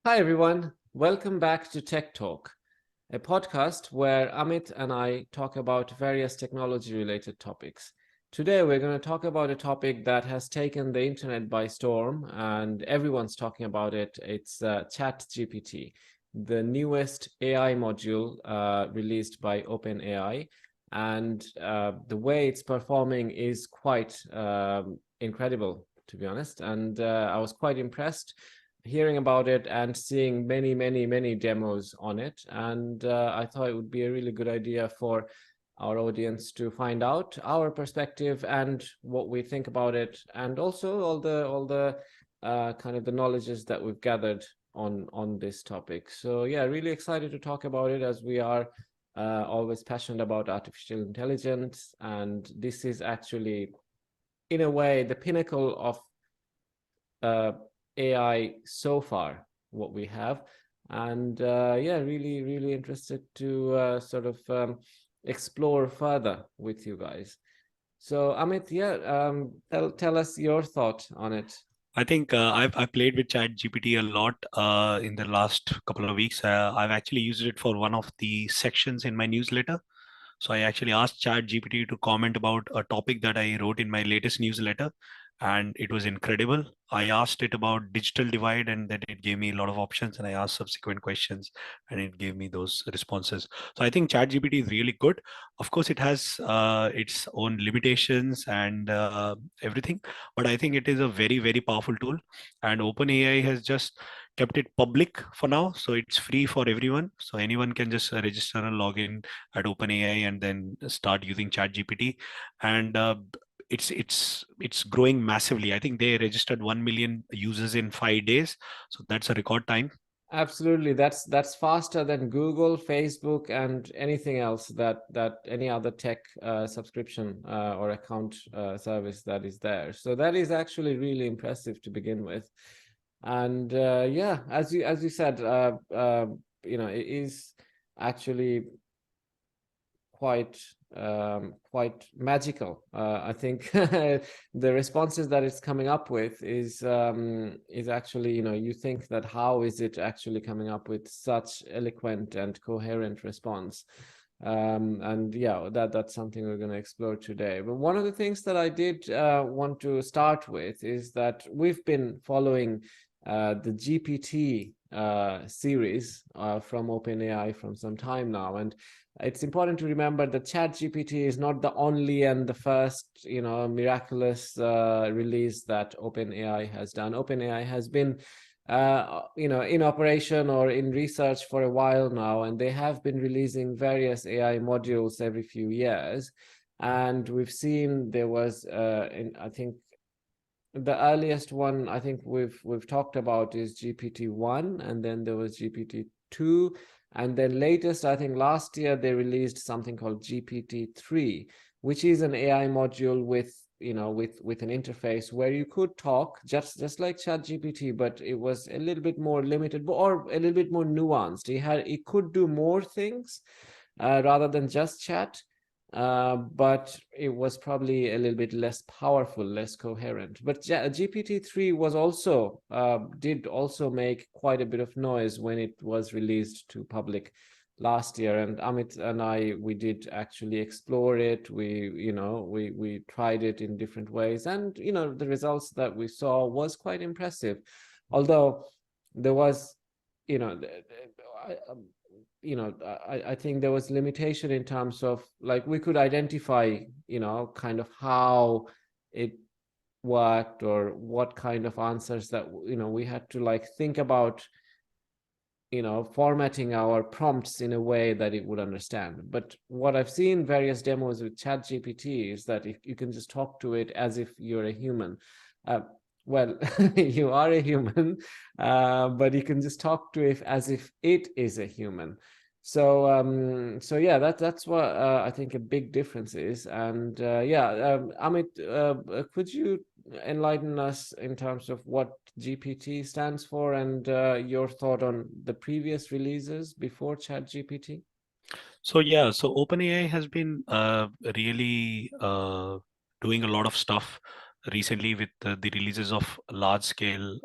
Hi, everyone. Welcome back to Tech Talk, a podcast where Amit and I talk about various technology related topics. Today, we're going to talk about a topic that has taken the internet by storm, and everyone's talking about it. It's ChatGPT, the newest AI module released by OpenAI. And the way it's performing is quite incredible, to be honest. And I was quite impressed hearing about it and seeing many demos on it. And I thought it would be a really good idea for our audience to find out our perspective and what we think about it, and also all the kind of the knowledges that we've gathered on this topic. So yeah, really excited to talk about it, as we are always passionate about artificial intelligence, and this is actually, in a way, the pinnacle of uh, AI so far, what we have. And yeah, really interested to sort of explore further with you guys. So, Amit, yeah, tell us your thought on it. I think I played with ChatGPT a lot in the last couple of weeks. I've actually used it for one of the sections in my newsletter. So I actually asked ChatGPT to comment about a topic that I wrote in my latest newsletter, and it was incredible. I asked it about digital divide, and then it gave me a lot of options, and I asked subsequent questions, and it gave me those responses. So I think ChatGPT is really good. Of course, it has its own limitations and everything, but I think it is a very powerful tool, and OpenAI has just kept it public for now, so it's free for everyone. So anyone can just register and log in at OpenAI and then start using ChatGPT, and it's growing massively. I think they registered 1 million users in 5 days, so that's a record time. Absolutely, that's faster than Google, Facebook, and anything else that any other tech subscription or account service that is there. So that is actually really impressive to begin with. And yeah, as you said, it is actually quite magical. I think the responses that it's coming up with is actually, you think that how is it actually coming up with such eloquent and coherent response. And yeah, that's something we're going to explore today. But one of the things that I did want to start with is that we've been following the GPT series from OpenAI from some time now, and it's important to remember that ChatGPT is not the only and the first, miraculous release that OpenAI has done. OpenAI has been, in operation or in research for a while now, and they have been releasing various AI modules every few years. And we've seen there was, I think, the earliest one I think we've talked about is GPT-1, and then there was GPT-2, and then latest, I think last year they released something called GPT-3, which is an AI module with, with an interface where you could talk just like ChatGPT, but it was a little bit more limited or a little bit more nuanced. It could do more things rather than just chat, but it was probably a little bit less powerful, less coherent. But GPT-3 was also did also make quite a bit of noise when it was released to public last year. And Amit and we did actually explore it. We tried it in different ways, and the results that we saw was quite impressive. Although there was, you know, I, I think there was limitation in terms of, like, we could identify, kind of how it worked or what kind of answers that, we had to like think about, formatting our prompts in a way that it would understand. But what I've seen various demos with ChatGPT is that if you can just talk to it as if you're a human. Uh, well, you are a human, but you can just talk to it as if it is a human. So yeah, that's what I think a big difference is. And yeah, Amit, could you enlighten us in terms of what GPT stands for, and your thought on the previous releases before ChatGPT? So yeah, so OpenAI has been really doing a lot of stuff recently with the releases of large scale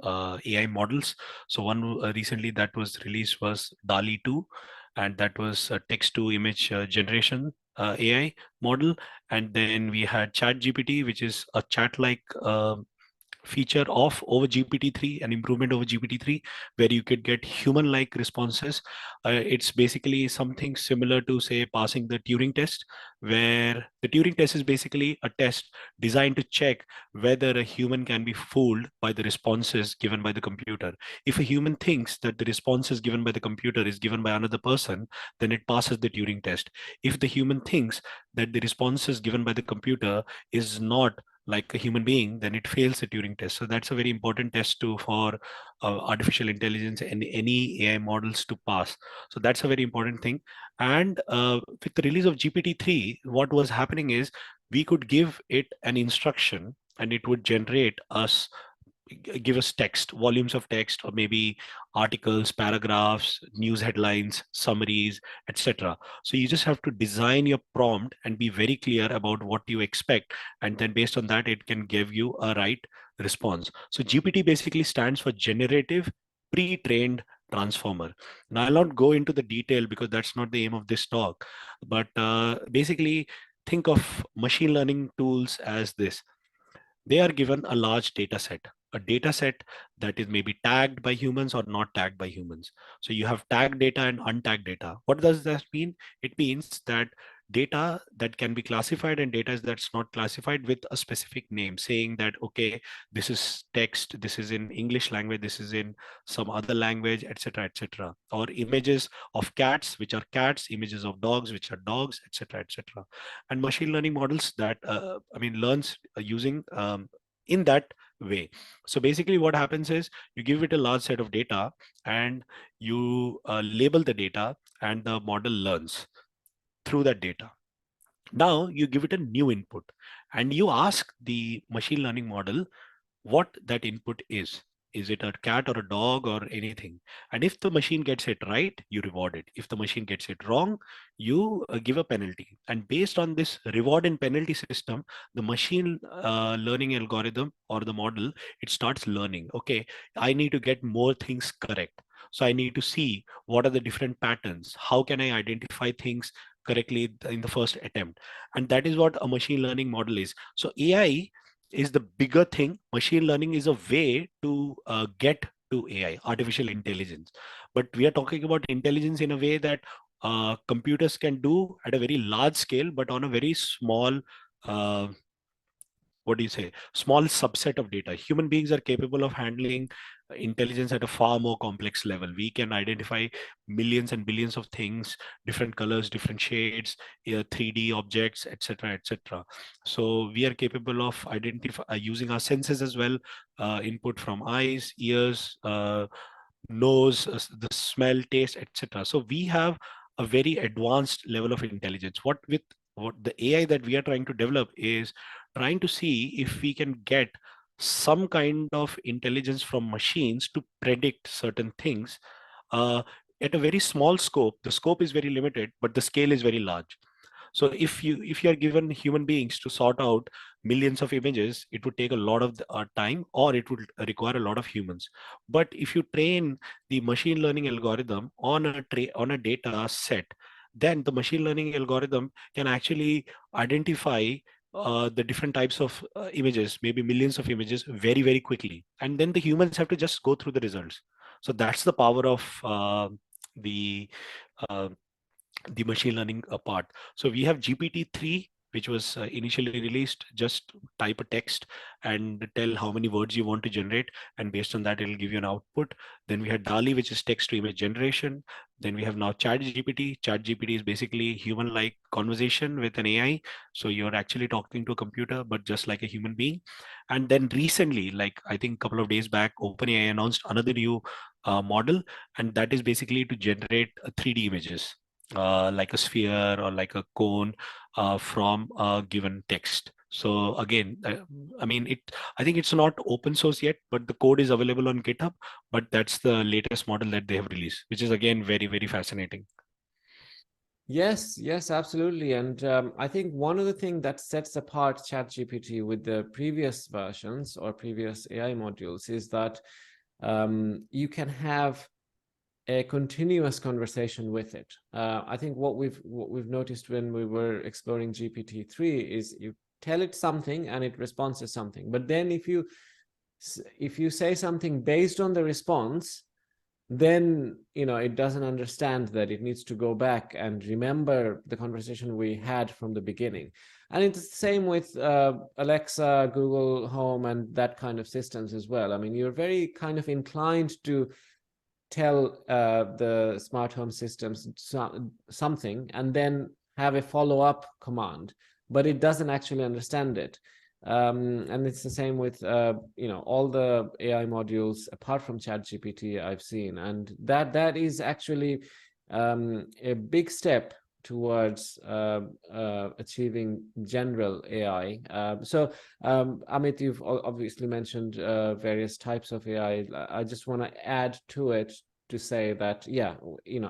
AI models. So one recently that was released was DALI 2, and that was a text to image generation AI model. And then we had ChatGPT, which is a chat like feature of over GPT-3, an improvement over GPT-3, where you could get human-like responses. It's basically something similar to, say, passing the Turing test, where the Turing test is basically a test designed to check whether a human can be fooled by the responses given by the computer. If a human thinks that the responses given by the computer is given by another person, then it passes the Turing test. If the human thinks that the responses given by the computer is not like a human being, then it fails the Turing test. So that's a very important test to for artificial intelligence and any AI models to pass. So that's a very important thing. And with the release of GPT-3, what was happening is we could give it an instruction and it would generate us give us text, volumes of text, or maybe articles, paragraphs, news headlines, summaries, etc. So you just have to design your prompt and be very clear about what you expect. And then based on that, it can give you a right response. So GPT basically stands for Generative Pre-trained Transformer. Now, I'll not go into the detail because that's not the aim of this talk. But basically, think of machine learning tools as this: they are given a data set that is maybe tagged by humans or not tagged by humans. So you have tagged data and untagged data. What does that mean? It means that data that can be classified and data that's not classified with a specific name, saying that, okay, this is text, this is in English language, this is in some other language, etc., etc. Or images of cats, which are cats, images of dogs, which are dogs, etc., etc. And machine learning models that learns using in that way. So basically what happens is you give it a large set of data and you label the data, and the model learns through that data. Now you give it a new input and you ask the machine learning model what that input is. Is it a cat or a dog or anything? And if the machine gets it right, you reward it. If the machine gets it wrong, you give a penalty. And based on this reward and penalty system, the machine learning algorithm or the model, it starts learning. Okay, I need to get more things correct. So I need to see what are the different patterns. How can I identify things correctly in the first attempt? And that is what a machine learning model is. So AI is the bigger thing. Machine learning is a way to get to AI, artificial intelligence. But we are talking about intelligence in a way that computers can do at a very large scale, but on a very small uh, what do you say, small subset of data. Human beings are capable of handling intelligence at a far more complex level. We can identify millions and billions of things, different colors, different shades, 3D objects, etc., etc. So we are capable of identify using our senses as well, input from eyes, ears, nose, the smell, taste, etc. So we have a very advanced level of intelligence. What the AI that we are trying to develop is trying to see if we can get some kind of intelligence from machines to predict certain things uh, at a very small scope. The scope is very limited, but the scale is very large. So if you are given human beings to sort out millions of images, it would take a lot of time, or it would require a lot of humans. But if you train the machine learning algorithm on on a data set, then the machine learning algorithm can actually identify the different types of images, maybe millions of images, very, very quickly. And then the humans have to just go through the results. So that's the power of the uh, the machine learning part. So we have GPT-3, which was initially released. Just type a text and tell how many words you want to generate, and based on that, it'll give you an output. Then we had DALI, which is text to image generation. Then we have now ChatGPT. ChatGPT is basically human-like conversation with an AI. So you're actually talking to a computer, but just like a human being. And then recently, like I think a couple of days back, OpenAI announced another new model, and that is basically to generate 3D images, like a sphere or like a cone from a given text. So again, I think it's not open source yet, but the code is available on GitHub. But that's the latest model that they have released, which is again very, very fascinating. Yes, yes, absolutely. And I think one of the things that sets apart ChatGPT with the previous versions or previous AI modules is that you can have a continuous conversation with it. I think what we've noticed when we were exploring GPT-3 is you tell it something and it responds to something. But then if you say something based on the response, then it doesn't understand that it needs to go back and remember the conversation we had from the beginning. And it's the same with Alexa, Google Home, and that kind of systems as well. I mean, you're very kind of inclined to tell the smart home systems something and then have a follow-up command, but it doesn't actually understand it. And it's the same with all the AI modules apart from ChatGPT I've seen, and that is actually a big step towards achieving general AI. Amit, you've obviously mentioned various types of AI. I just want to add to it to say that, yeah,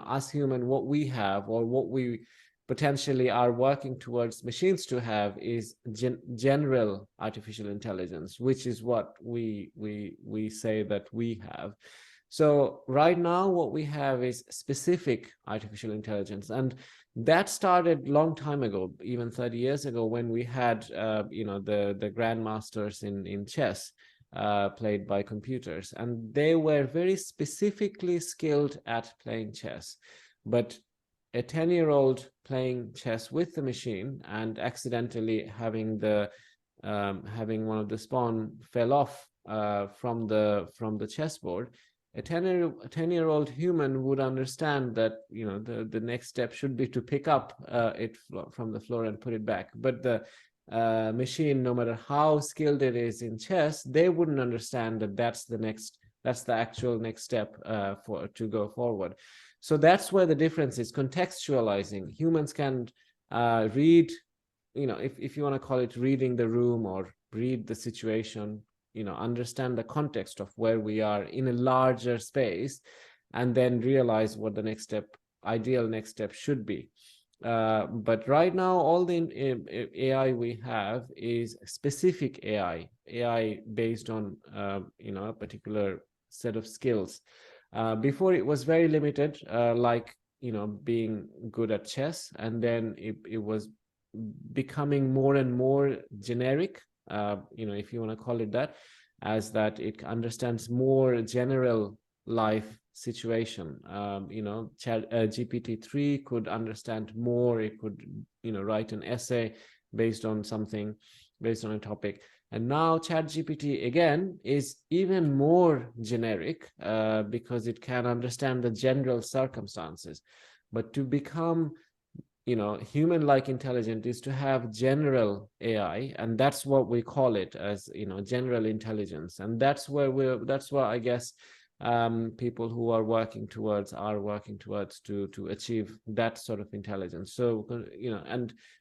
us human, what we have or what we potentially are working towards machines to have is general artificial intelligence, which is what we say that we have. So right now, what we have is specific artificial intelligence, and that started long time ago, even 30 years ago, when we had the grandmasters in chess, played by computers, and they were very specifically skilled at playing chess. But a 10-year-old playing chess with the machine and accidentally having one of the pawn fell off from the chessboard, a 10-year-old human would understand that the next step should be to pick up it from the floor and put it back. But the machine, no matter how skilled it is in chess, they wouldn't understand that that's the actual next step for to go forward. So that's where the difference is. Contextualizing. Humans can read, if you want to call it reading the room or read the situation, understand the context of where we are in a larger space, and then realize what the ideal next step should be. But right now, all the AI we have is specific AI based on a particular set of skills. Before it was very limited, like being good at chess, and then it was becoming more and more generic, if you want to call it that, as that it understands more general life situation. GPT-3 could understand more. It could write an essay based on something, based on a topic. And now ChatGPT again is even more generic, because it can understand the general circumstances. But to become human-like intelligent is to have general AI, and that's what we call it, as general intelligence. And that's where I guess people who are working towards to achieve that sort of intelligence. So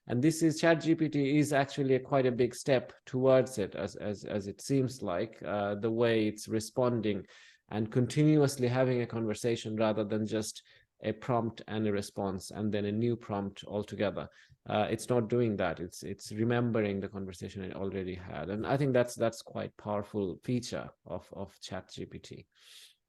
and this is ChatGPT is actually quite a big step towards it, as it seems like, the way it's responding and continuously having a conversation rather than just a prompt and a response and then a new prompt altogether. It's not doing that. It's remembering the conversation it already had, and I think that's quite powerful feature of ChatGPT.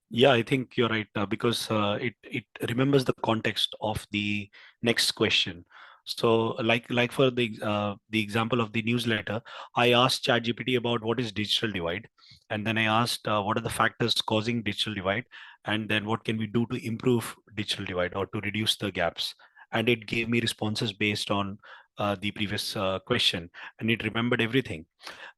Yeah, I think you're right, because it remembers the context of the next question. So, like for the example of the newsletter, I asked ChatGPT about what is digital divide, and then I asked what are the factors causing digital divide, and then what can we do to improve digital divide or to reduce the gaps. And it gave me responses based on the previous question, and it remembered everything.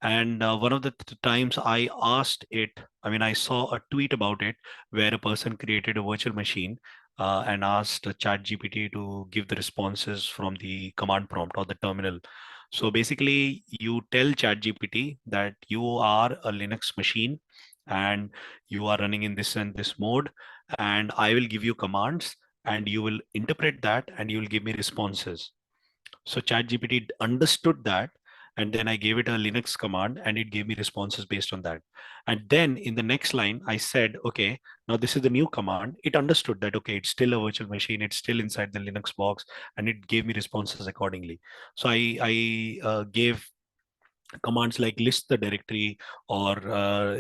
And one of the times I asked it, I mean, I saw a tweet about it where a person created a virtual machine and asked ChatGPT to give the responses from the command prompt or the terminal. So basically, you tell ChatGPT that you are a Linux machine and you are running in this and this mode, and I will give you commands and you will interpret that and you will give me responses. So ChatGPT understood that, and then I gave it a Linux command and it gave me responses based on that. And then in the next line, I said, okay, now this is the new command. It understood that, okay, it's still a virtual machine, it's still inside the Linux box, and it gave me responses accordingly. So I gave commands like list the directory, or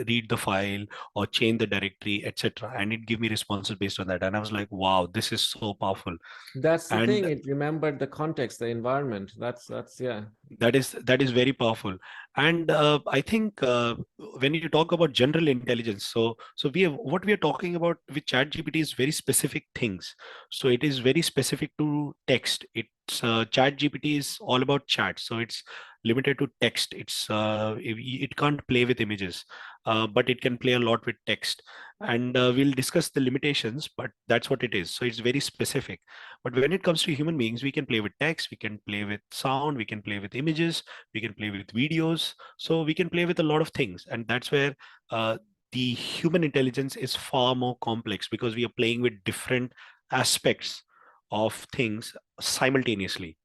read the file, or change the directory, etc. And it gave me responses based on that. And I was like, wow, this is so powerful. That's the And thing. It remembered the context, the environment. That's yeah. that is very powerful. And I think when you talk about general intelligence, so we have, what we are talking about with ChatGPT is very specific things. So it is very specific to text. It's ChatGPT is all about chat, so it's limited to text. It can't play with images, but it can play a lot with text. And we'll discuss the limitations, but that's what it is. So it's very specific. But when it comes to human beings, we can play with text, we can play with sound, we can play with images, we can play with videos. So we can play with a lot of things. And that's where the human intelligence is far more complex, because we are playing with different aspects of things simultaneously.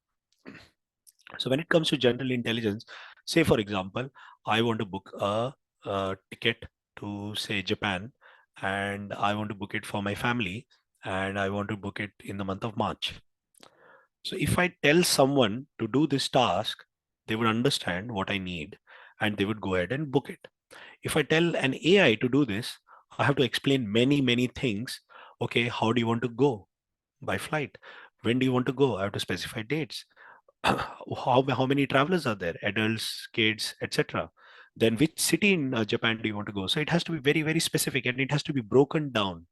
So when it comes to general intelligence, say for example, I want to book a ticket to say Japan, and I want to book it for my family, and I want to book it in the month of March. So if I tell someone to do this task, they would understand what I need and they would go ahead and book it. If I tell an AI to do this, I have to explain many, many things. Okay, how do you want to go by flight? When do you want to go? I have to specify dates. How many travelers are there? Adults, kids, etc. Then which city in Japan do you want to go? So it has to be very, very specific, and it has to be broken down.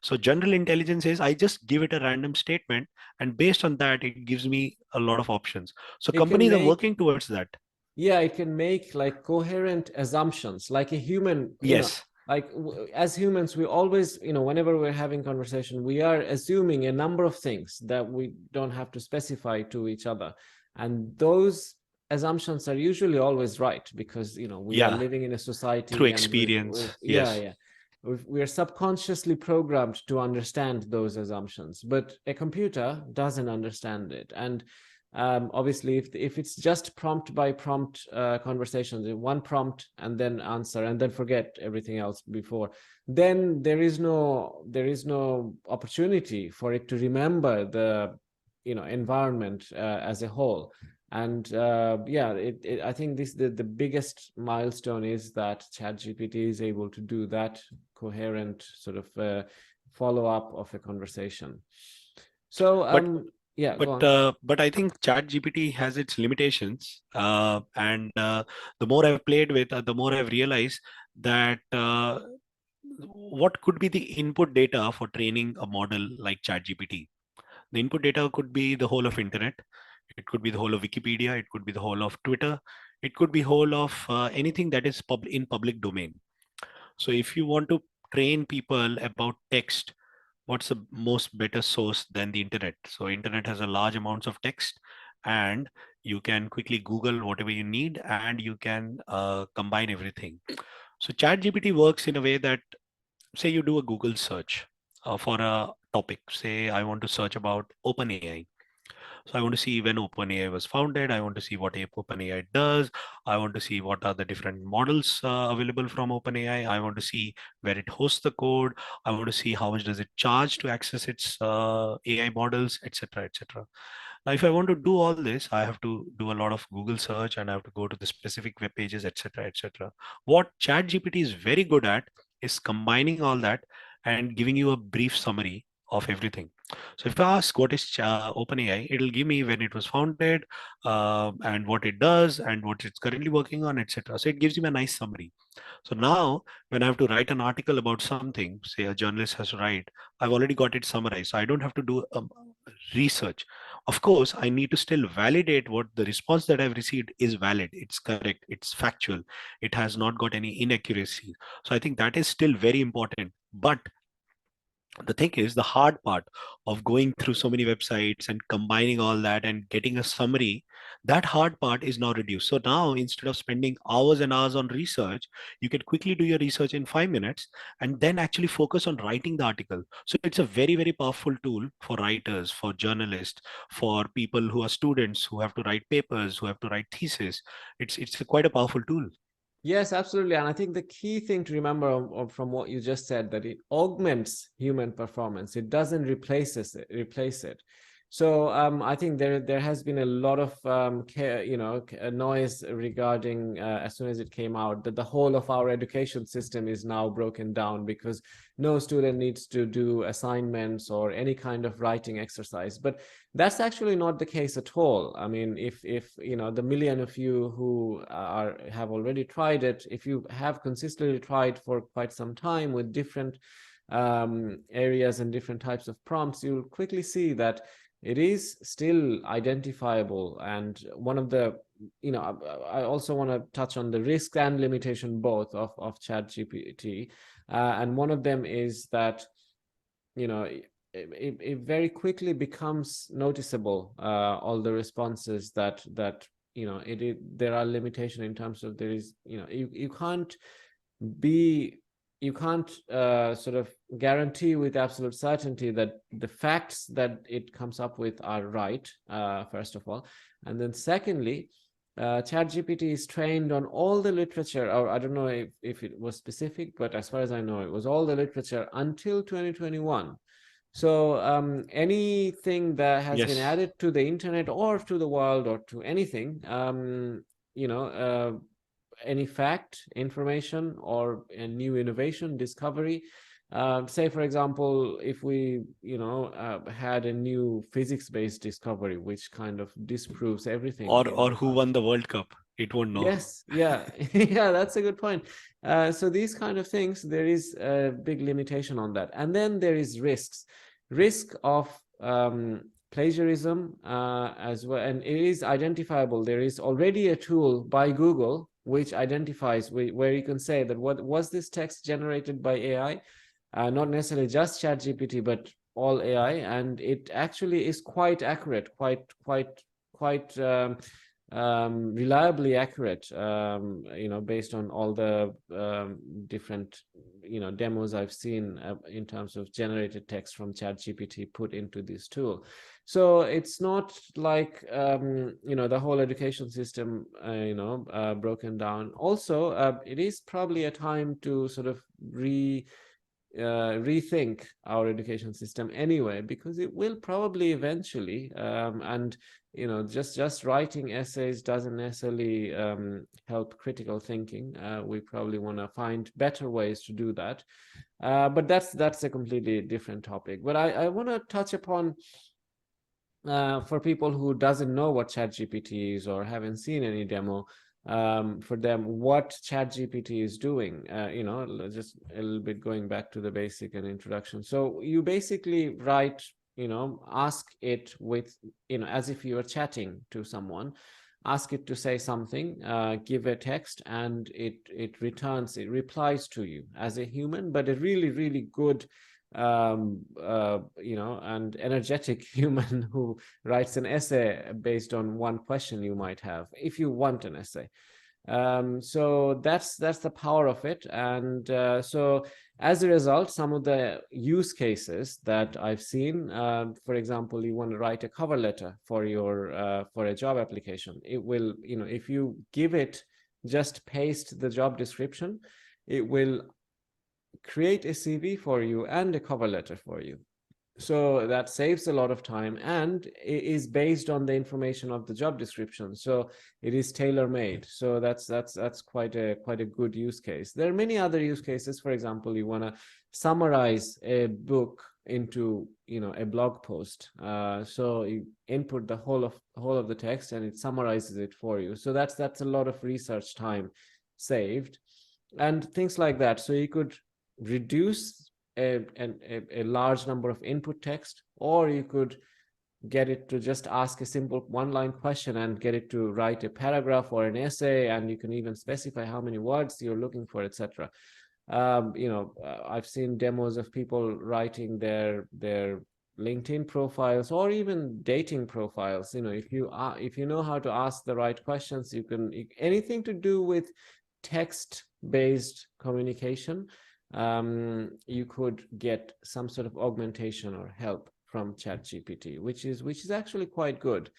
So general intelligence is I just give it a random statement, and based on that, it gives me a lot of options. So It can companies are make, working towards that. yeah, it can make like coherent assumptions, like a human, Yes. like as humans, we always, whenever we're having conversation, we are assuming a number of things that we don't have to specify to each other. And those assumptions are usually always right, because, we are Yeah. living in a Through society, and experience. yeah, Yes. yeah. We are subconsciously programmed to understand those assumptions, but a computer doesn't understand it. And obviously, if it's just prompt by prompt conversations, one prompt and then answer and then forget everything else before, then there is no opportunity for it to remember the environment as a whole. And yeah, I think the biggest milestone is that ChatGPT is able to do that coherent sort of follow up of a conversation. So But yeah, go but on. uh, but I think ChatGPT has its limitations, and the more I've played with, the more I've realized that what could be the input data for training a model like ChatGPT. The input data could be the whole of internet. It could be the whole of Wikipedia. It could be the whole of Twitter. It could be whole of anything that is in public domain. So if you want to train people about text, what's the most better source than the internet? So internet has a large amounts of text, and you can quickly Google whatever you need, and you can combine everything. So ChatGPT works in a way that, say you do a Google search for a topic. Say I want to search about OpenAI. So I want to see when OpenAI was founded. I want to see what OpenAI does. I want to see what are the different models available from OpenAI. I want to see where it hosts the code. I want to see how much does it charge to access its AI models, etc., etc. Now, if I want to do all this, I have to do a lot of Google search, and I have to go to the specific web pages, etc., etc. What ChatGPT is very good at is combining all that and giving you a brief summary of everything. So if I ask what is OpenAI, it'll give me when it was founded, and what it does, and what it's currently working on, etc. So it gives you a nice summary. So now, when I have to write an article about something, say a journalist has to write, I've already got it summarized. So I don't have to do research. Of course, I need to still validate what the response that I've received is valid, it's correct, it's factual, it has not got any inaccuracy. So I think that is still very important. But The thing is, the hard part of going through so many websites and combining all that and getting a summary, that hard part is now reduced. So now, instead of spending hours and hours on research, you can quickly do your research in 5 minutes and then actually focus on writing the article. So it's a very, very powerful tool for writers, for journalists, for people who are students who have to write papers, who have to write thesis. It's quite a powerful tool. Yes, absolutely. And I think the key thing to remember from what you just said, that it augments human performance. It doesn't replace it. So I think there has been a lot of noise regarding as soon as it came out that the whole of our education system is now broken down because no student needs to do assignments or any kind of writing exercise. But that's actually not the case at all. I mean, if you know the million of you who have already tried it, if you have consistently tried for quite some time with different areas and different types of prompts, you'll quickly see that it is still identifiable. And one of the, I also want to touch on the risk and limitation both of ChatGPT, and one of them is that it very quickly becomes noticeable, all the responses that there are limitation in terms of there is you can't be you can't sort of guarantee with absolute certainty that the facts that it comes up with are right, first of all. And then secondly, ChatGPT is trained on all the literature, or I don't know if it was specific, but as far as I know, it was all the literature until 2021. So anything that has been Yes. added to the internet or to the world or to anything, you know, uh, any fact, information, or a new innovation, discovery. Say, for example, if we, had a new physics-based discovery, which kind of disproves everything in Or the who past. won the World Cup? It won't know. Yes, yeah, yeah, that's a good point. So these kind of things, there is a big limitation on that. And then there is risk of plagiarism as well. And it is identifiable. There is already a tool by Google which identifies where you can say that what was this text generated by AI, not necessarily just ChatGPT, but all AI, and it actually is quite accurate, quite reliably accurate, based on all the different, demos I've seen in terms of generated text from ChatGPT put into this tool. So it's not like, the whole education system, broken down. Also, it is probably a time to sort of rethink our education system anyway, because it will probably eventually, and just writing essays doesn't necessarily help critical thinking. We probably want to find better ways to do that, but that's a completely different topic. But I want to touch upon, for people who doesn't know what ChatGPT is or haven't seen any demo, for them, what ChatGPT is doing. Just a little bit going back to the basic and introduction. So you basically write, ask it with, as if you were chatting to someone, ask it to say something, give a text, and it replies to you as a human, but a really, really good, and energetic human who writes an essay based on one question you might have, if you want an essay. So that's the power of it. And so as a result, some of the use cases that I've seen, for example, you want to write a cover letter for your for a job application. It will, if you give it, just paste the job description, it will create a CV for you and a cover letter for you. So that saves a lot of time, and it is based on the information of the job description, so it is tailor made. So that's quite a good use case. There are many other use cases. For example, you want to summarize a book into a blog post, so you input the whole of the text and it summarizes it for you. So that's a lot of research time saved and things like that. So you could reduce a large number of input text, or you could get it to just ask a simple one-line question and get it to write a paragraph or an essay, and you can even specify how many words you're looking for, etc. I've seen demos of people writing their LinkedIn profiles or even dating profiles. If you know how to ask the right questions, you can anything to do with text-based communication. You could get some sort of augmentation or help from ChatGPT, which is actually quite good,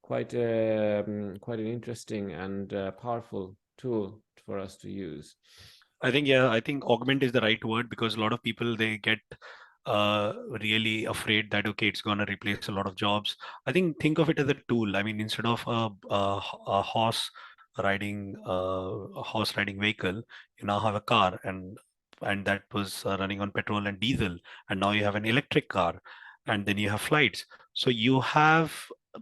quite an interesting and powerful tool for us to use. I think augment is the right word, because a lot of people, they get really afraid that okay, it's going to replace a lot of jobs. I think of it as a tool. I mean, instead of a horse riding vehicle, you now have a car, and that was running on petrol and diesel, and now you have an electric car, and then you have flights. So you have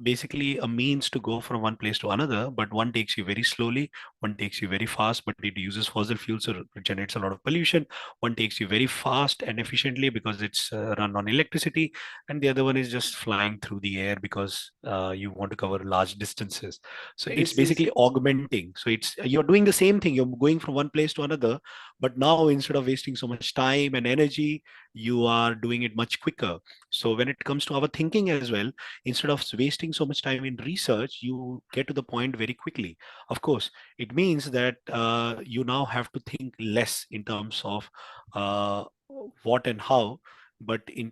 basically a means to go from one place to another, but one takes you very slowly, one takes you very fast, but it uses fossil fuels, so it generates a lot of pollution. One takes you very fast and efficiently because it's run on electricity, and the other one is just flying through the air because you want to cover large distances. So it's This is basically augmenting. So it's you're doing the same thing. You're going from one place to another, but now instead of wasting so much time and energy, you are doing it much quicker. So when it comes to our thinking as well, instead of wasting so much time in research, you get to the point very quickly. Of course, it means that you now have to think less in terms of what and how, but you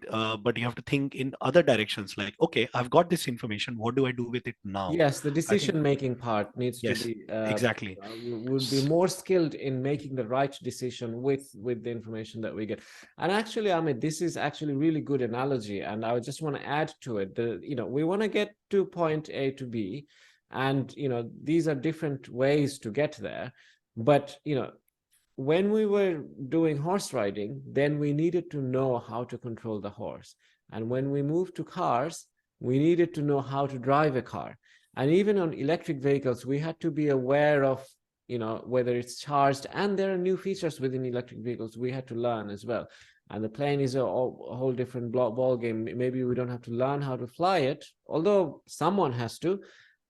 have to think in other directions, like okay, I've got this information, what do I do with it now? Yes, the I think decision making part needs to yes, be exactly. would be more skilled in making the right decision with the information that we get. And actually, Amit, this is actually really good analogy, and I just want to add to it. We want to get to point A to B, and these are different ways to get there. But when we were doing horse riding, then we needed to know how to control the horse. And when we moved to cars, we needed to know how to drive a car. And even on electric vehicles, we had to be aware of, whether it's charged. And there are new features within electric vehicles we had to learn as well. And the plane is a whole different ball game. Maybe we don't have to learn how to fly it, although someone has to.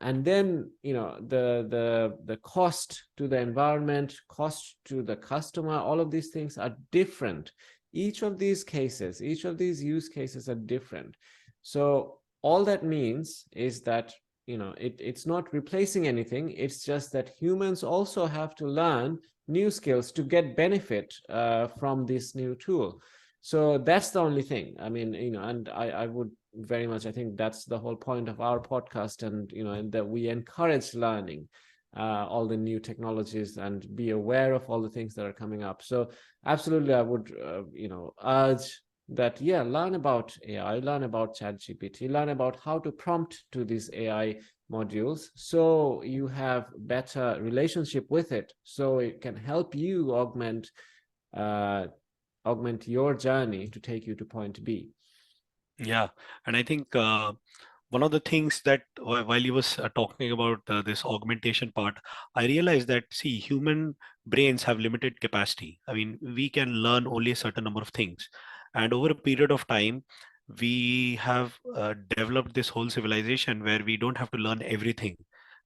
And then the cost to the environment, cost to the customer, all of these things are different. Each of these cases, each of these use cases are different. So all that means is that it's not replacing anything. It's just that humans also have to learn new skills to get benefit from this new tool. So that's the only thing. I mean, and I would very much, I think that's the whole point of our podcast, and that we encourage learning all the new technologies and be aware of all the things that are coming up. So absolutely, I would urge that, yeah, learn about AI, learn about ChatGPT, learn about how to prompt to these AI modules, so you have better relationship with it, so it can help you uh, augment your journey to take you to point B. Yeah, and I think one of the things that while you was talking about this augmentation part, I realized that see, human brains have limited capacity. I mean, we can learn only a certain number of things, and over a period of time, we have developed this whole civilization where we don't have to learn everything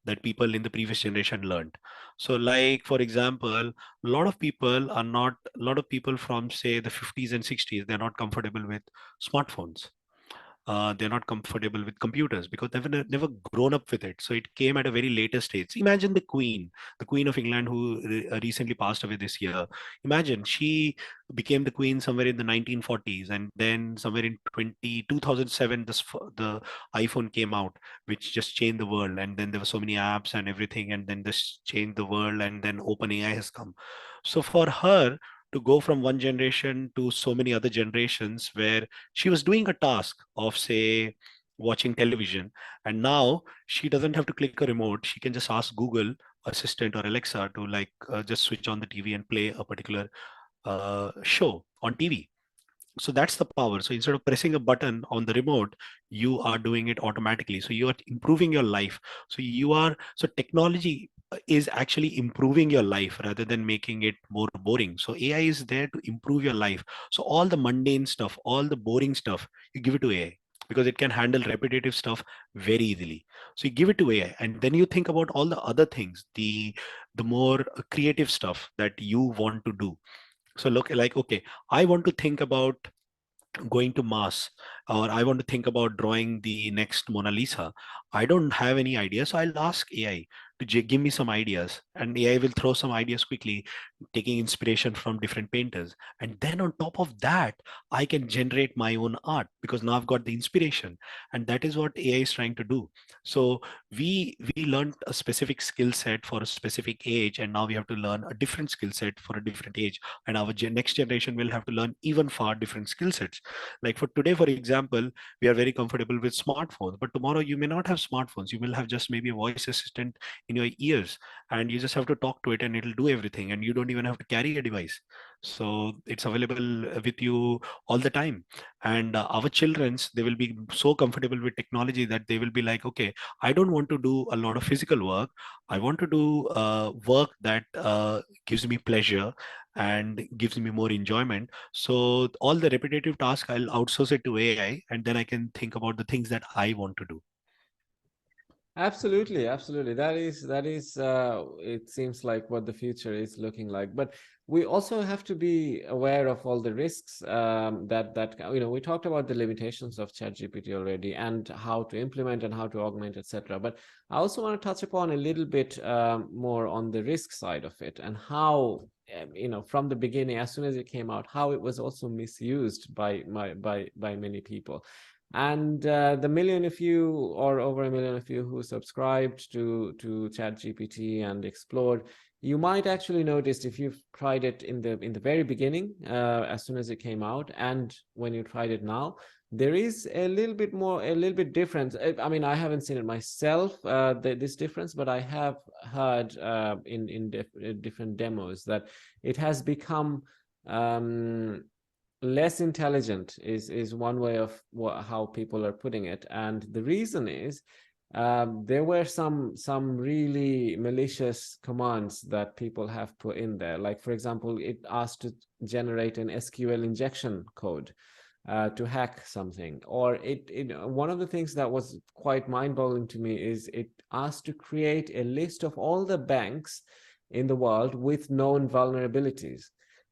that people in the previous generation learned. So, like for example, a lot of people from say the 50s and 60s, they're not comfortable with smartphones. They're not comfortable with computers because they've never grown up with it. So it came at a very later stage. Imagine the Queen of England, who recently passed away this year. Imagine she became the Queen somewhere in the 1940s, and then somewhere in 2007, the iPhone came out, which just changed the world. And then there were so many apps and everything, and then this changed the world, and then OpenAI has come. So for her to go from one generation to so many other generations where she was doing a task of say watching television, and now she doesn't have to click a remote. She can just ask Google Assistant or Alexa to like just switch on the TV and play a particular show on TV. So that's the power. So instead of pressing a button on the remote, you are doing it automatically. So you are improving your life. So technology is actually improving your life rather than making it more boring. So AI is there to improve your life. So all the mundane stuff, all the boring stuff, you give it to AI because it can handle repetitive stuff very easily. So you give it to AI, and then you think about all the other things, the more creative stuff that you want to do. So look, like, okay, I want to think about going to Mars, or I want to think about drawing the next Mona Lisa. I don't have any ideas, so I'll ask AI to give me some ideas, and AI will throw some ideas quickly, taking inspiration from different painters. And then on top of that, I can generate my own art because now I've got the inspiration, and that is what AI is trying to do. So we learned a specific skill set for a specific age, and now we have to learn a different skill set for a different age, and our next generation will have to learn even far different skill sets. Like for today, for example, we are very comfortable with smartphones, but tomorrow you may not have smartphones. You will have just maybe a voice assistant in your ears, and you just have to talk to it and it'll do everything, and you don't even have to carry a device. So it's available with you all the time. And our children's, they will be so comfortable with technology that they will be like, okay, I don't want to do a lot of physical work. I want to do work that gives me pleasure and gives me more enjoyment. So all the repetitive tasks, I'll outsource it to AI, and then I can think about the things that I want to do. Absolutely, absolutely. That is it seems like what the future is looking like. But we also have to be aware of all the risks that we talked about the limitations of ChatGPT already and how to implement and how to augment, etc. But I also want to touch upon a little bit more on the risk side of it and how from the beginning, as soon as it came out, how it was also misused by many people. And the million of you, or over a million of you, who subscribed to ChatGPT and explored, you might actually notice, if you've tried it in the very beginning, as soon as it came out, and when you tried it now, there is a little bit different. I mean, I haven't seen it myself, this difference, but I have heard in different demos that it has become less intelligent, is one way of how people are putting it. And the reason is, there were some really malicious commands that people have put in there. Like, for example, it asked to generate an SQL injection code to hack something. Or one of the things that was quite mind-boggling to me is it asked to create a list of all the banks in the world with known vulnerabilities.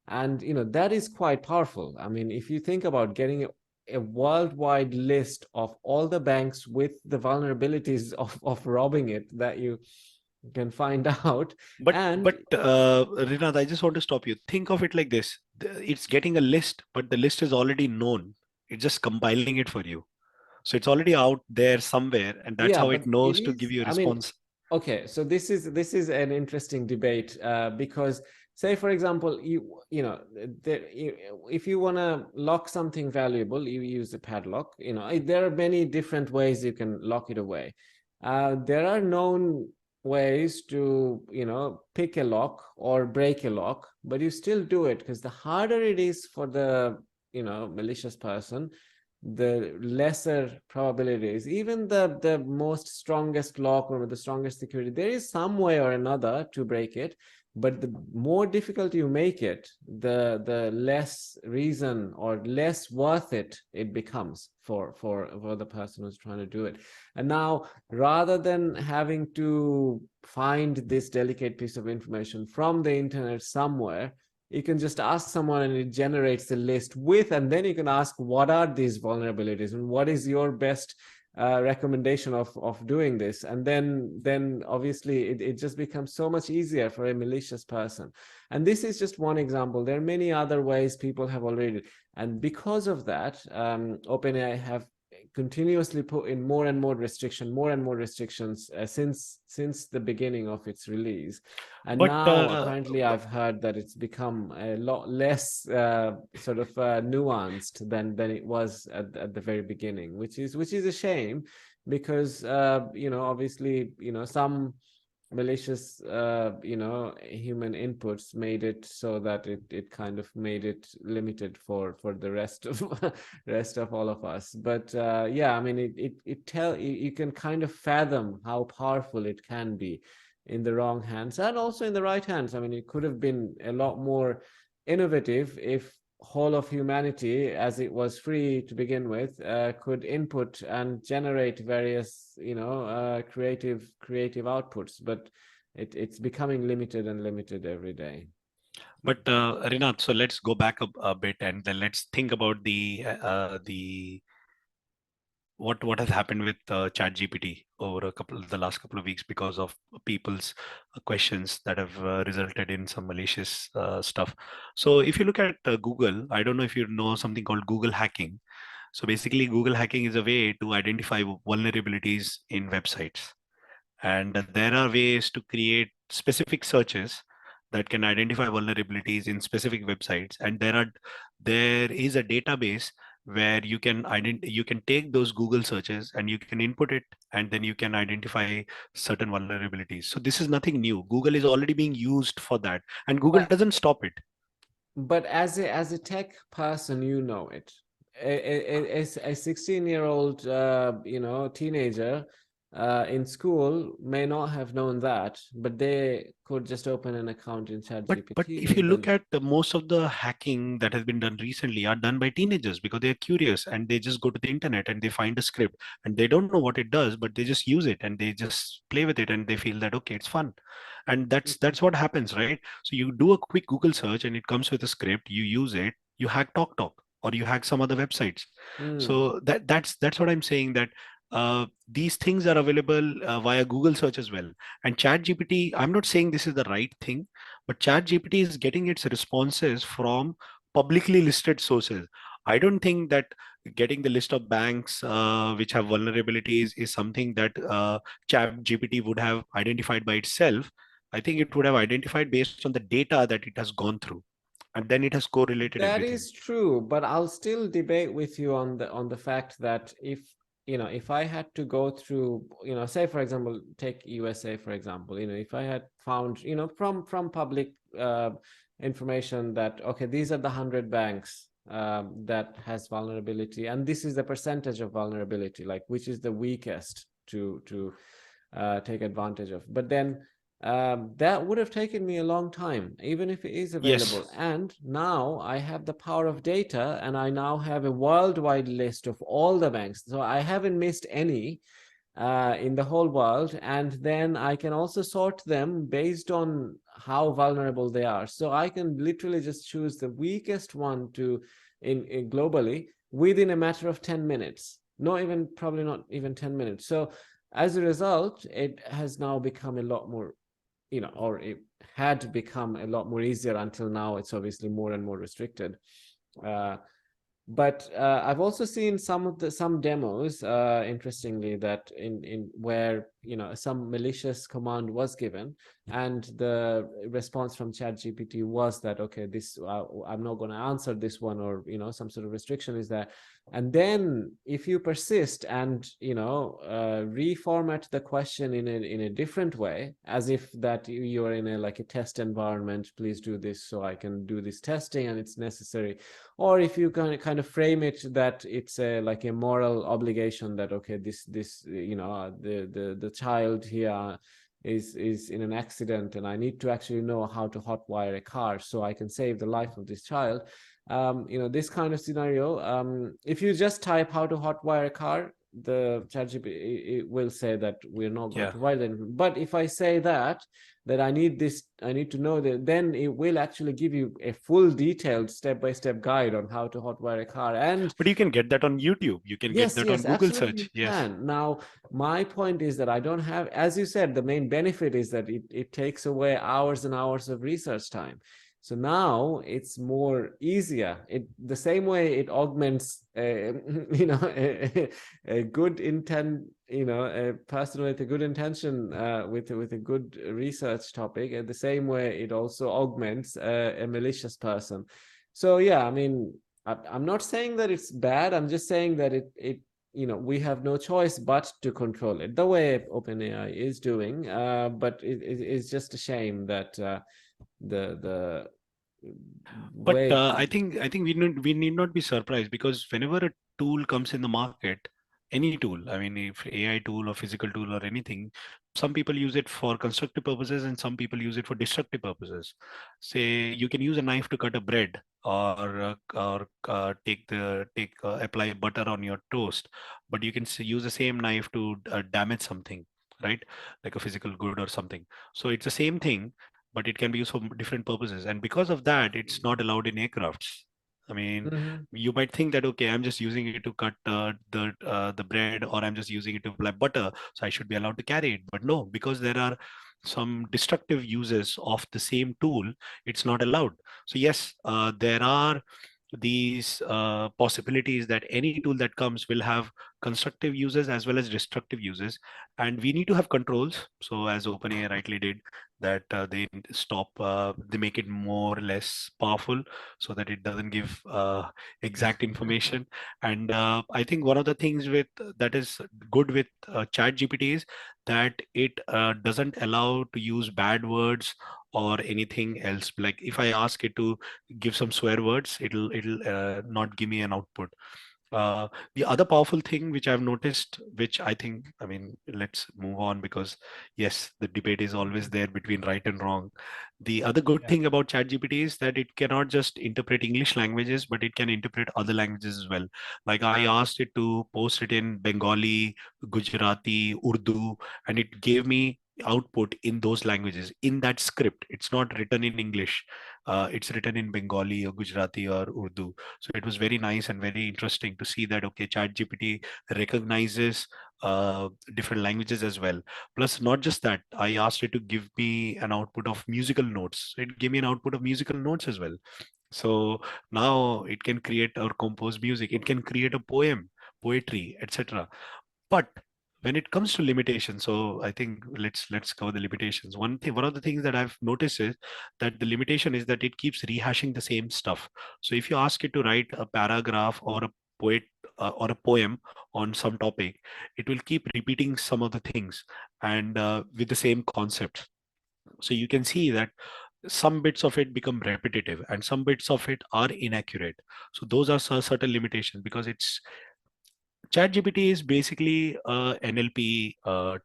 And that is quite powerful. I mean, if you think about getting a worldwide list of all the banks with the vulnerabilities of robbing it that you can find out. But And but Rinat, I just want to stop you. Think of it like this: it's getting a list, but the list is already known. It's just compiling it for you. So it's already out there somewhere, and that's yeah, how but it it knows to give is, you a I mean, response. okay, so this is an interesting debate, because, say for example, if you want to lock something valuable, you use a padlock. There are many different ways you can lock it away. There are known ways to pick a lock or break a lock, but you still do it, because the harder it is for the malicious person, the lesser probability is. Even the most strongest lock or the strongest security, there is some way or another to break it. But the more difficult you make it, the less reason or less worth it becomes for the person who's trying to do it. And now, rather than having to find this delicate piece of information from the internet somewhere, you can just ask someone and it generates a list with, and then you can ask, what are these vulnerabilities and what is your best recommendation of doing this. And then obviously it just becomes so much easier for a malicious person. And this is just one example. There are many other ways people have already. And because of that, OpenAI have continuously put in more and more restrictions since the beginning of its release. And But now apparently I've heard that it's become a lot less sort of nuanced than it was at the very beginning, which is a shame, because obviously some malicious human inputs made it so that it kind of made it limited for the rest of rest of all of us. But yeah, I mean, you can kind of fathom how powerful it can be in the wrong hands and also in the right hands. I mean, it could have been a lot more innovative if whole of humanity, as it was free to begin with, could input and generate various creative outputs. But it's becoming limited and limited every day. But Rinat, so let's go back a bit and then let's think about the what has happened with ChatGPT over the last couple of weeks because of people's questions that have resulted in some malicious stuff. So if you look at Google, I don't know if you know something called Google hacking. So basically, Google hacking is a way to identify vulnerabilities in websites. And there are ways to create specific searches that can identify vulnerabilities in specific websites. And there is a database where you can take those Google searches and you can input it, and then you can identify certain vulnerabilities. So this is nothing new. Google is already being used for that, and Google But doesn't stop it. as a tech person, you know it. A 16-year-old teenager in school may not have known that, but they could just open an account in But if ChatGPT you and look then at most of the hacking that has been done recently are done by teenagers because they are curious and they just go to the internet and they find a script and they don't know what it does, but they just use it and they just play with it and they feel that okay, it's fun. And that's what happens, right? So you do a quick Google search and it comes with a script, you use it, you hack TalkTalk or you hack some other websites. Hmm. So that's what I'm saying, that these things are available via Google search as well. And ChatGPT, I'm not saying this is the right thing, but ChatGPT is getting its responses from publicly listed sources. I don't think that getting the list of banks which have vulnerabilities is something that ChatGPT would have identified by itself. I think it would have identified based on the data that it has gone through, and then it has correlated That everything. is true, but I'll still debate with you on the fact that if I had to go through, say for example, take USA for example, if I had found, from public information that okay, these are the 100 banks that has vulnerability, and this is the percentage of vulnerability, like which is the weakest to take advantage of. But then that would have taken me a long time, even if it is Yes, available. And now I have the power of data, and I now have a worldwide list of all the banks. So I haven't missed any in the whole world. And then I can also sort them based on how vulnerable they are. So I can literally just choose the weakest one in globally within a matter of 10 minutes. Not even, probably not even 10 minutes. So as a result, it has now become a lot more, or it had become a lot more easier until now. It's obviously more and more restricted. Uh, but I've also seen some demos, interestingly, that in where some malicious command was given, and the response from ChatGPT was that okay, this I'm not going to answer this one, or some sort of restriction is there. And then if you persist and reformat the question in a different way, as if that you're in a like a test environment, please do this so I can do this testing and it's necessary, or if you can kind of frame it that it's a like a moral obligation that okay, this the child here is in an accident and I need to actually know how to hotwire a car so I can save the life of this child. This kind of scenario, if you just type how to hotwire a car, the ChatGPT it will say that we're not going to yeah. provide it. But if I say that I need this, I need to know that, then it will actually give you a full detailed step-by-step guide on how to hotwire a car. And But you can get that on YouTube. You can get yes, that on yes, Google absolutely search. you Yes. can. Now, my point is that I don't have, as you said, the main benefit is that it takes away hours and hours of research time. So now it's more easier. It the same way it augments, a good intent, a person with a good intention, with a good research topic. And the same way it also augments a malicious person. So yeah, I mean, I'm not saying that it's bad. I'm just saying that we have no choice but to control it the way OpenAI is doing. But it's just a shame that the But way. I think we need not be surprised because whenever a tool comes in the market, any tool, I mean, if AI tool or physical tool or anything, some people use it for constructive purposes and some people use it for destructive purposes. Say you can use a knife to cut a bread or apply butter on your toast, but you can use the same knife to damage something, right? Like a physical good or something. So it's the same thing but it can be used for different purposes. And because of that, it's not allowed in aircrafts. I mean, Hmm. you might think that, okay, I'm just using it to cut the bread, or I'm just using it to apply butter, so I should be allowed to carry it. But no, because there are some destructive uses of the same tool, it's not allowed. So yes, there are these possibilities that any tool that comes will have constructive uses as well as destructive uses, and we need to have controls. So as OpenAI rightly did, that they make it more or less powerful so that it doesn't give exact information. And I think one of the things with that is good with chat gpt is that it doesn't allow to use bad words or anything else. Like if I ask it to give some swear words, it'll not give me an output. The other powerful thing which I've noticed, which I think, I mean, let's move on because yes, the debate is always there between right and wrong. The other good Yeah. thing about ChatGPT is that it cannot just interpret English languages, but it can interpret other languages as well. Like I asked it to post it in Bengali, Gujarati, Urdu, and it gave me output in those languages in that script. It's not written in English. It's written in Bengali or Gujarati or Urdu. So it was very nice and very interesting to see that, okay, ChatGPT recognizes different languages as well. Plus, not just that, I asked it to give me an output of musical notes. It gave me an output of musical notes as well. So now it can create or compose music. It can create a poem, poetry, etc. But when it comes to limitations, so I think let's cover the limitations. One of the things that I've noticed is that the limitation is that it keeps rehashing the same stuff. So if you ask it to write a paragraph or a poet or a poem on some topic, it will keep repeating some of the things and with the same concept. So you can see that some bits of it become repetitive and some bits of it are inaccurate. So those are certain limitations because it's ChatGPT is basically a NLP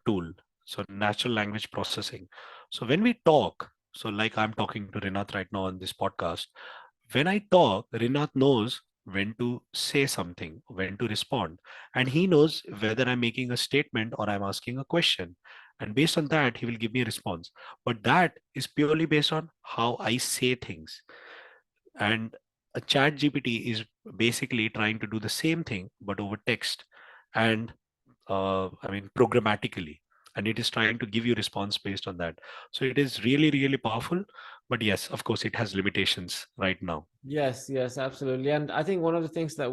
tool, so natural language processing. So when we talk, so like I'm talking to Rinat right now on this podcast, when I talk, Rinat knows when to say something, when to respond, and he knows whether I'm making a statement or I'm asking a question. And based on that, he will give me a response. But that is purely based on how I say things. And a chat GPT is basically trying to do the same thing, but over text and I mean, programmatically. And it is trying to give you response based on that. So it is really, really powerful. But yes, of course, it has limitations right now. Yes, yes, absolutely. And I think one of the things that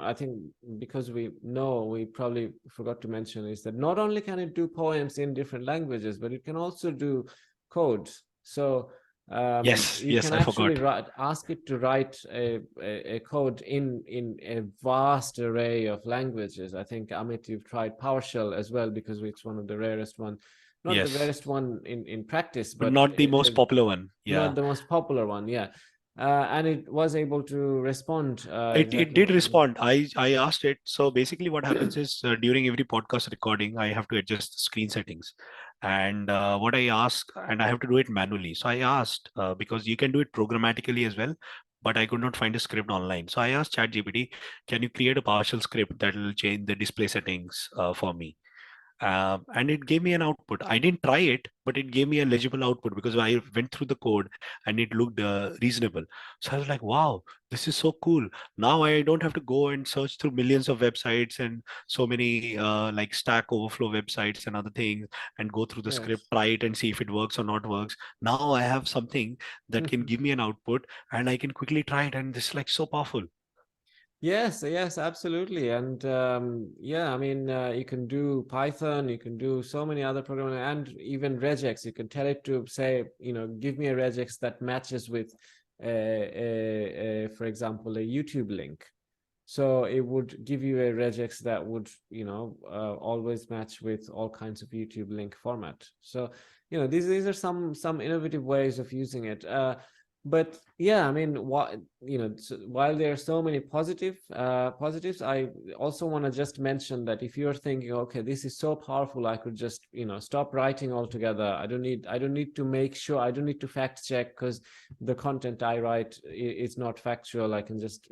I think because we know, we probably forgot to mention is that not only can it do poems in different languages, but it can also do code. So Yes, you yes, can I actually forgot. ask it to write a code in a vast array of languages. I think, Amit, you've tried PowerShell as well because it's one of the rarest one, not the Yes, rarest one in practice, but but not the most popular one. not Yeah. the most popular one. Yeah. And it was able to respond It exactly did what you respond. I asked it. So basically, what happens is during every podcast recording, I have to adjust the screen settings, and what I ask, and I have to do it manually. So I asked because you can do it programmatically as well, but I could not find a script online. So I asked ChatGPT, can you create a partial script that will change the display settings for me? And it gave me an output. I didn't try it, but it gave me a legible output because I went through the code and it looked reasonable. So I was like, wow, this is so cool. Now I don't have to go and search through millions of websites and so many like Stack Overflow websites and other things and go through the script, Yes. try it and see if it works or not works. Now I have something that can give me an output and I can quickly try it. And this is like so powerful. Yes, yes, absolutely. And yeah, I mean, you can do Python, you can do so many other programming, and even regex. You can tell it to say, give me a regex that matches with, for example, a YouTube link. So it would give you a regex that would, always match with all kinds of YouTube link format. So, these are some innovative ways of using it. But yeah, I mean, while there are so many positives, I also want to just mention that if you're thinking, okay, this is so powerful, I could just, stop writing altogether. I don't need to make sure, I don't need to fact check because the content I write is not factual. I can just,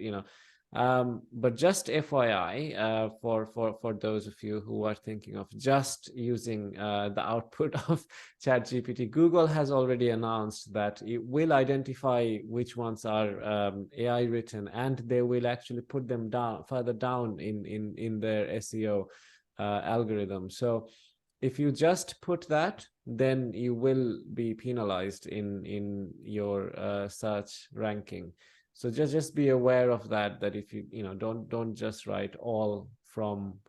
But just FYI, for those of you who are thinking of just using the output of ChatGPT, Google has already announced that it will identify which ones are AI written, and they will actually put them down further down in their SEO algorithm. So if you just put that, then you will be penalized in your search ranking. So just be aware of that, that if you don't just write all from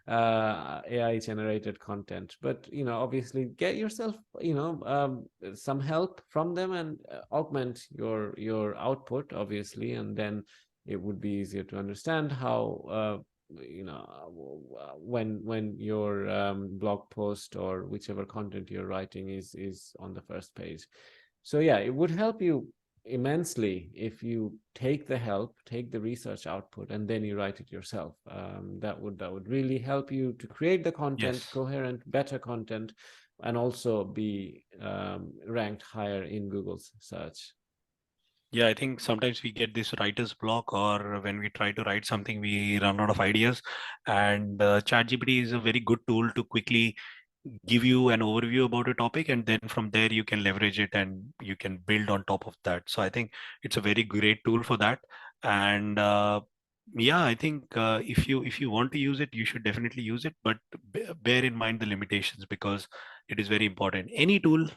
AI generated content, but obviously get yourself some help from them, and augment your output, obviously, and then it would be easier to understand how when your blog post or whichever content you're writing is on the first page. So yeah, it would help you immensely if you take the research output, and then you write it yourself. That would really help you to create the content, Yes. coherent, better content, and also be ranked higher in Google's search. Yeah, I think sometimes we get this writer's block, or when we try to write something, we run out of ideas. And ChatGPT is a very good tool to quickly give you an overview about a topic, and then from there you can leverage it and you can build on top of that. So I think it's a very great tool for that. And yeah, I think if you want to use it, you should definitely use it, but bear in mind the limitations, because it is very important. Any tool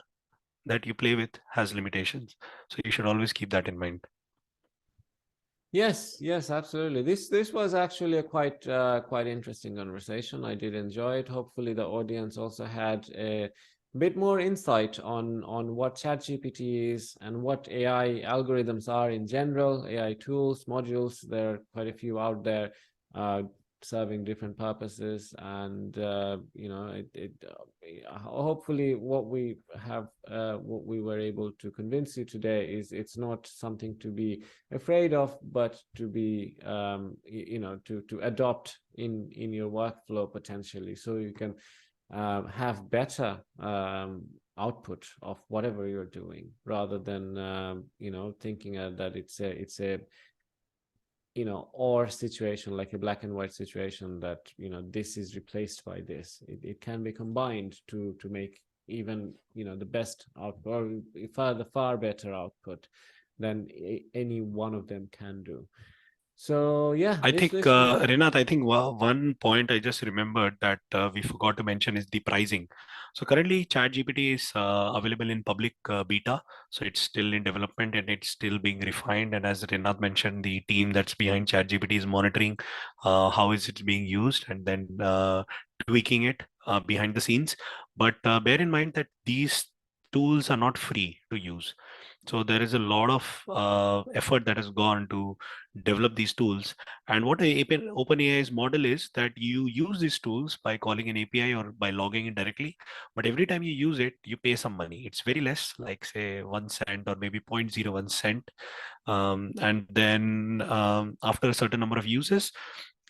that you play with has limitations, so you should always keep that in mind. Yes, yes, absolutely. This was actually a quite interesting conversation. I did enjoy it. Hopefully, the audience also had a bit more insight on what ChatGPT is and what AI algorithms are in general, AI tools, modules. There are quite a few out there, uh, serving different purposes, and hopefully what we were able to convince you today is it's not something to be afraid of, but to be to adopt in your workflow potentially, so you can have better output of whatever you're doing, rather than thinking that it's a or situation, like a black and white situation, that this is replaced by this. It can be combined to make even the best output, or far better output than any one of them can do. So yeah, I this think, this Rinat, I think one point I just remembered that we forgot to mention is the pricing. So currently, ChatGPT is available in public beta, so it's still in development and it's still being refined. And as Rinat mentioned, the team that's behind ChatGPT is monitoring how is it being used, and then tweaking it behind the scenes. But bear in mind that these tools are not free to use. So there is a lot of effort that has gone to develop these tools. And what OpenAI's model is that you use these tools by calling an API or by logging in directly. But every time you use it, you pay some money. It's very less, like say 1 cent or maybe 0.01 cent. And then after a certain number of uses,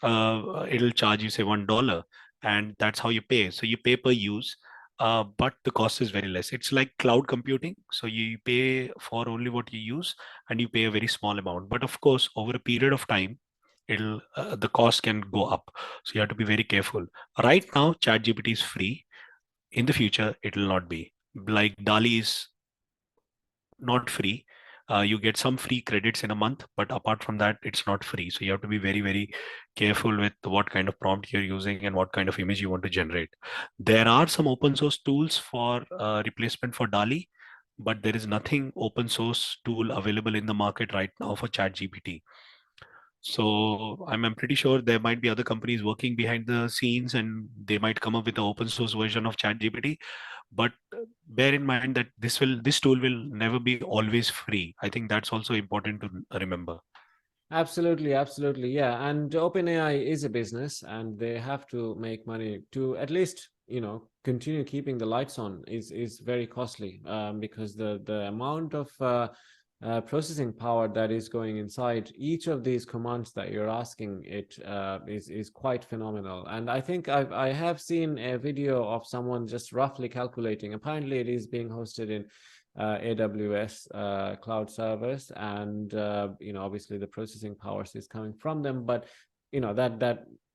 it'll charge you say $1, and that's how you pay. So you pay per use. But the cost is very less. It's like cloud computing. So you pay for only what you use, and you pay a very small amount. But of course, over a period of time, it'll the cost can go up. So you have to be very careful. Right now, ChatGPT is free. In the future, it will not be. Like DALI is not free. You get some free credits in a month, but apart from that, it's not free. So you have to be very, very careful with what kind of prompt you're using and what kind of image you want to generate. There are some open source tools for replacement for DALI, but there is nothing open source tool available in the market right now for ChatGPT. So I'm pretty sure there might be other companies working behind the scenes, and they might come up with an open source version of ChatGPT. But bear in mind that this tool will never be always free. I think that's also important to remember. Absolutely, absolutely. Yeah. And OpenAI is a business, and they have to make money to at least, continue keeping the lights on is very costly, because the amount of processing power that is going inside each of these commands that you're asking it is quite phenomenal. And I think I have seen a video of someone just roughly calculating. Apparently, it is being hosted in AWS cloud servers, and obviously the processing powers is coming from them, but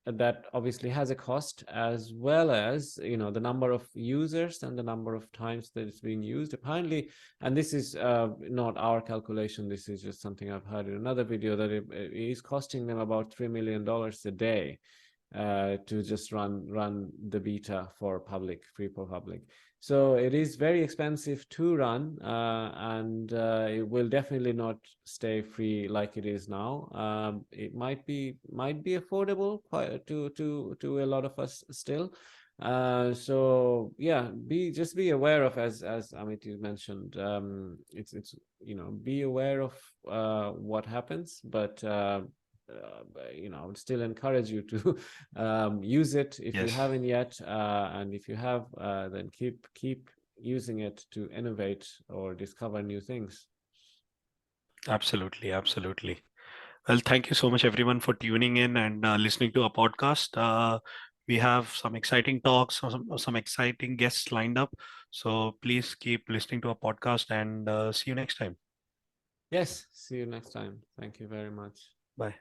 that obviously has a cost, as well as the number of users and the number of times that it's being used apparently. And this is not our calculation, this is just something I've heard in another video, that it is costing them about $3 million a day to just run the beta for public, free for public. So it is very expensive to run, and it will definitely not stay free like it is now. It might be affordable to a lot of us still. So yeah, just be aware of, as Amit you mentioned, it's be aware of what happens, but I would still encourage you to use it if you Yes, haven't yet, and if you have, then keep using it to innovate or discover new things. absolutely, absolutely. Well, thank you so much, everyone, for tuning in and listening to our podcast. We have some exciting talks, some exciting guests lined up. So please keep listening to our podcast, and see you next time. Yes, see you next time. Thank you very much. Bye.